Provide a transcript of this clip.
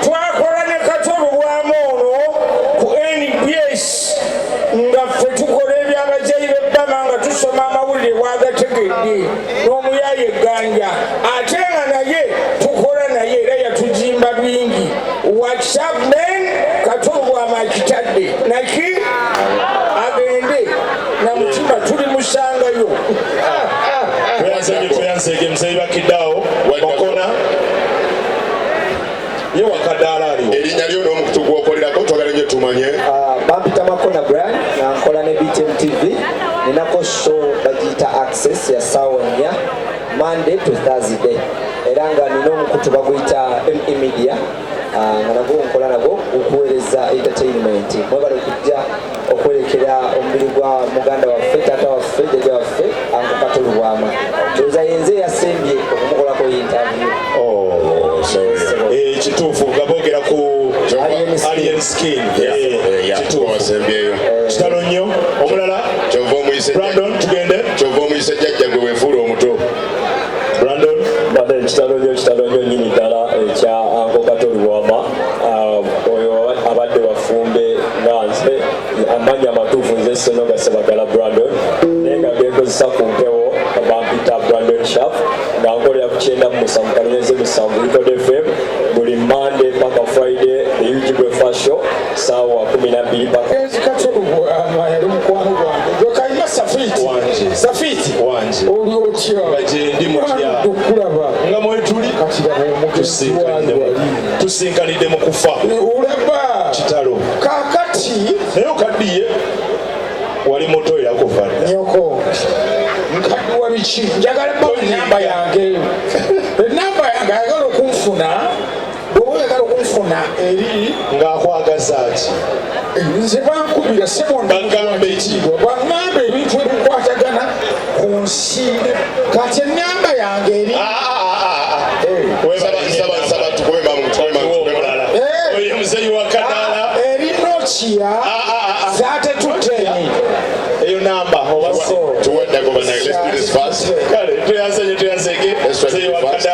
twakola ne Katulu bwamu ono ku NBS nga ffe tukola ebyabajjayi b'ebbama nga tusoma amawulire bwagategedde n'omuyaye egganja ate nga naye tukola naye era yatujimba bingi WhatsApp Katulu bwama akitadde naki agende na mutima tuli musangayo. Tweyansege Mzee Bakiddawo Makona ye wakadaala ali erinnya lyo n'omukutu gw'okolerako twagala nnyo tumanye. Bampita Makona Brian nga nkola ne BTM TV ninako show bagiyita Access ya ssaawa 4 Monday to Thursday era nga nina omukutu baguyita ME Media nga nagwo nkola nagwo okuweereza entertainment. Mwebale okujja okwerekera omubiri gwa muganda waffe taata waffe jjajja waffe Anko Katulu Bwama toza yenze yasembye okumukolako interview. Kituufu nga boogera ku Alien Skin wasembyeyo kitalo nnyo omulala kyova omuyise Brandon tugende kyova omuyise jjajja gwe weefuula omuto Brandon bade kitalo nnyo nyini ddala ekya Anko Katulu Bwama oyo abadde bafumbe nga nze amannya amatuufu nze Senoga Sebagala Brandon naye nga genkozesa ku mpewo bampita Brandon Sharp nga nkolera ku 9:7 Kalonzo 7 Little FM buli Monday paka Friday the huge breakfast show sawa 12 paka Katulu Bwama yali mukwano gwange gwekayina Safiti wanje oli otya bajendi mutya okulaba nga mwetuli tusinkanidde mu kufa olaba kitalo kakati naye okaddiye wali muto era kufa nyoko nkaddiwa biki njagala ba enamba yange ayagala okunfuna bwoba oyagala okunfuna eri ng'akwagaza ki nze bankubira bagambe ki bangamba ebintu ebikwatagana ku nsi kati enamba yange eri oyo muzeyi wa kadaala eri Nokia 3210 eyo namba tuweddako banaye let's do this fast kale tweyanzege muzeyi wa kadaala